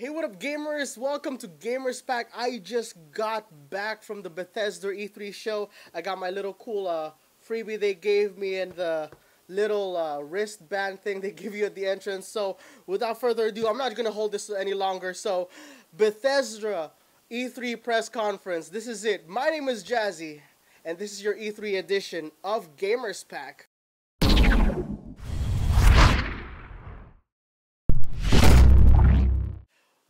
Hey, what up, gamers? Welcome to Gamers Pack. I just got back from the Bethesda E3 show. I got my little cool freebie they gave me and the little wristband thing they give you at the entrance. So, without further ado, I'm not going to hold this any longer. So, Bethesda E3 press conference. This is it. My name is Jassi, and this is your E3 edition of Gamers Pack.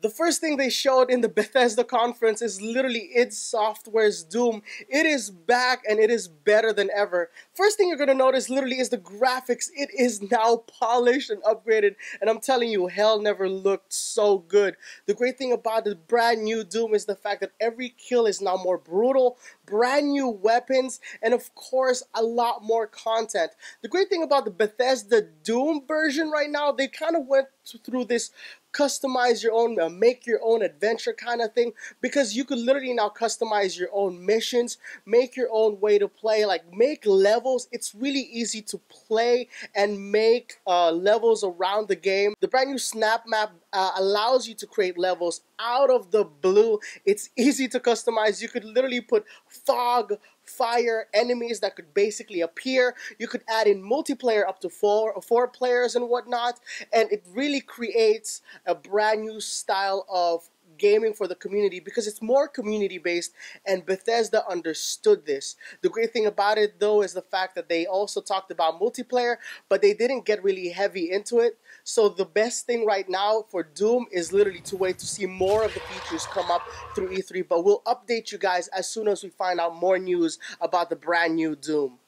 The first thing they showed in the Bethesda conference is literally id Software's Doom. It is back and it is better than ever. First thing you're going to notice literally is the graphics. It is now polished and upgraded, and I'm telling you, hell never looked so good. The great thing about the brand new Doom is the fact that every kill is now more brutal, brand new weapons, and of course a lot more content. The great thing about the Bethesda Doom version right now, they kind of went through this customize your own, make your own adventure kind of thing, because you could literally now customize your own missions, make your own way to play, like make levels. It's really easy to play and make levels around the game. The brand new snap map allows you to create levels out of the blue. It's easy to customize. You could literally put fog, fire, enemies that could basically appear. You could add in multiplayer up to four players and whatnot, and it really creates a brand new style of gaming for the community because it's more community based, and Bethesda understood this. The great thing about it though is the fact that they also talked about multiplayer, but they didn't get really heavy into it. So the best thing right now for Doom is literally to wait to see more of the features come up through E3, but we'll update you guys as soon as we find out more news about the brand new Doom.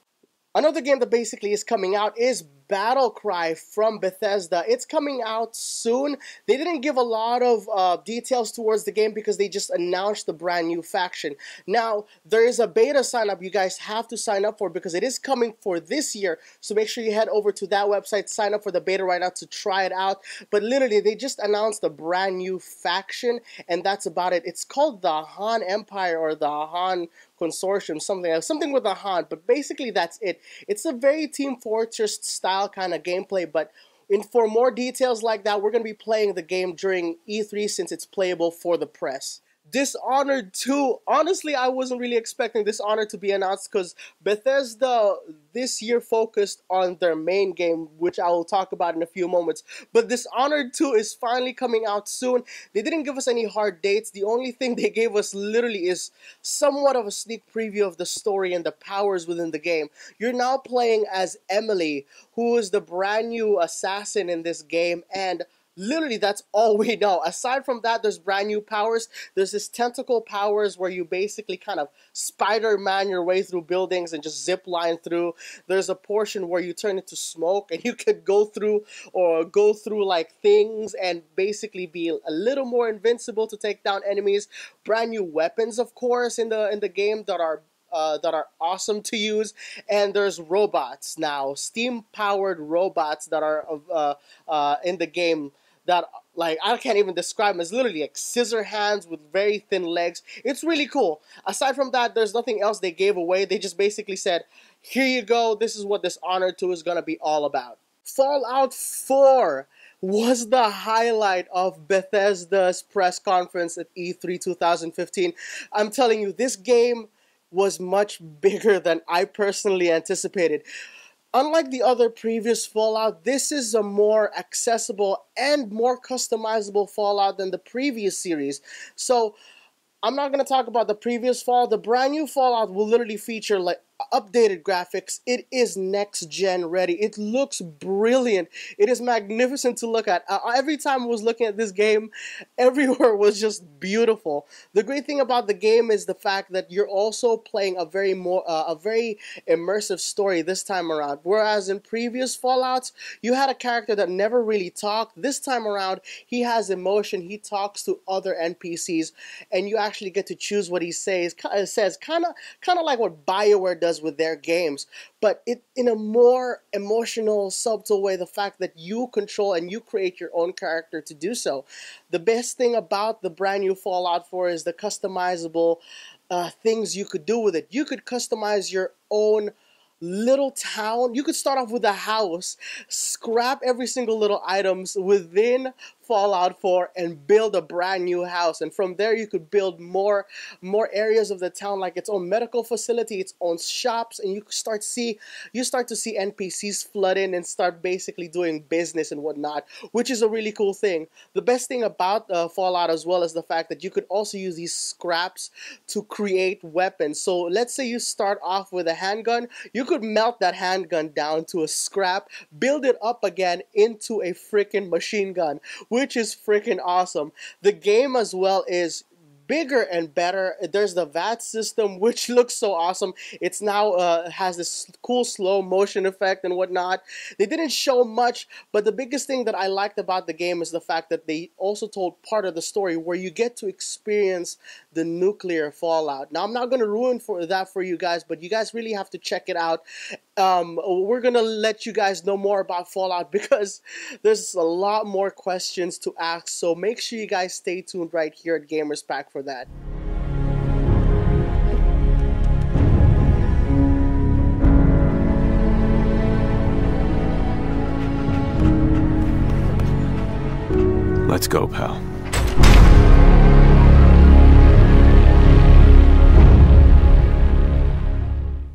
Another game that basically is coming out is Battlecry from Bethesda. It's coming out soon. They didn't give a lot of details towards the game because they just announced the brand new faction. Now, there is a beta sign up you guys have to sign up for because it is coming for this year. So make sure you head over to that website, sign up for the beta right now to try it out. But literally, they just announced a brand new faction, and that's about it. It's called the Han Empire or the Han Consortium, something with a Han, but basically that's it. It's a very Team Fortress style kind of gameplay, but for more details like that, we're going to be playing the game during E3 since it's playable for the press. Dishonored 2. Honestly, I wasn't really expecting Dishonored to be announced because Bethesda this year focused on their main game, which I will talk about in a few moments. But Dishonored 2 is finally coming out soon. They didn't give us any hard dates. The only thing they gave us literally is somewhat of a sneak preview of the story and the powers within the game. You're now playing as Emily, who is the brand new assassin in this game, and literally, that's all we know. Aside from that, there's brand new powers. There's this tentacle powers where you basically kind of Spider-Man your way through buildings and just zip line through. There's a portion where you turn into smoke and you could go through like things and basically be a little more invincible to take down enemies. Brand new weapons, of course, in the game that are awesome to use, and there's robots now, steam-powered robots that are in the game that, like, I can't even describe them. It's literally like scissor hands with very thin legs. It's really cool. Aside from that, there's nothing else they gave away. They just basically said, here you go, this is what Dishonored 2 is going to be all about. Fallout 4 was the highlight of Bethesda's press conference at E3 2015. I'm telling you, this game was much bigger than I personally anticipated. Unlike the other previous Fallout, this is a more accessible and more customizable Fallout than the previous series. So, I'm not going to talk about the previous Fallout. The brand new Fallout will literally feature like updated graphics. It is next gen ready. It looks brilliant. It is magnificent to look at. Every time I was looking at this game, everywhere was just beautiful. The great thing about the game is the fact that you're also playing a very immersive story this time around. Whereas in previous Fallouts, you had a character that never really talked. This time around, he has emotion. He talks to other NPCs, and you actually get to choose what he says. Kind of like what BioWare does with their games, but it in a more emotional, subtle way, the fact that you control and you create your own character to do so. The best thing about the brand new Fallout 4 is the customizable things you could do with it. You could customize your own little town. You could start off with a house, scrap every single little items within Fallout 4 and build a brand new house, and from there you could build more areas of the town, like its own medical facility, its own shops, and you start to see NPCs flood in and start basically doing business and whatnot, which is a really cool thing. The best thing about Fallout as well is the fact that you could also use these scraps to create weapons. So let's say you start off with a handgun, you could melt that handgun down to a scrap, build it up again into a freaking machine gun, which is freaking awesome. The game as well is bigger and better. There's the VAT system, which looks so awesome. It's now has this cool slow motion effect and whatnot. They didn't show much, but the biggest thing that I liked about the game is the fact that they also told part of the story where you get to experience the nuclear fallout. Now, I'm not going to ruin that for you guys, but you guys really have to check it out. We're gonna let you guys know more about Fallout because there's a lot more questions to ask, so make sure you guys stay tuned right here at Gamers Pack for that. Let's go, pal.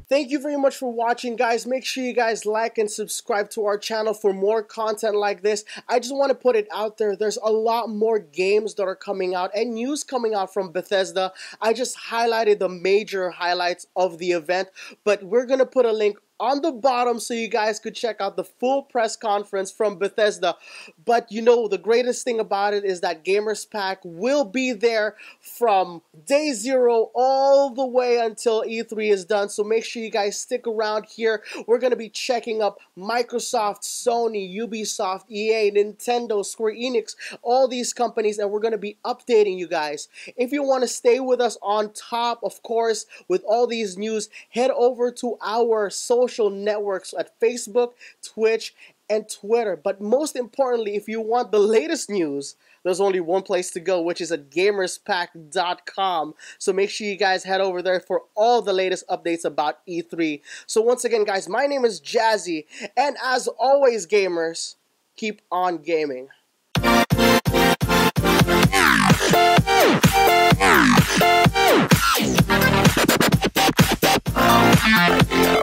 Thank you very much for watching, guys. Make sure you guys like and subscribe to our channel for more content like this. I just want to put it out there. There's a lot more games that are coming out and news coming out from Bethesda. I just highlighted the major highlights of the event, but we're going to put a link on the bottom so you guys could check out the full press conference from Bethesda. But you know, the greatest thing about it is that Gamers Pack will be there from day 0 all the way until E3 is done. So make sure you guys stick around here. We're going to be checking up Microsoft, Sony, Ubisoft, EA, Nintendo, Square Enix, all these companies, and we're going to be updating you guys. If you want to stay with us on top, of course, with all these news, head over to our social networks at Facebook, Twitch, and Twitter. But most importantly, if you want the latest news, there's only one place to go, which is at gamerspack.com. So make sure you guys head over there for all the latest updates about E3. So once again, guys, my name is Jassi, and as always, gamers, keep on gaming. Yeah.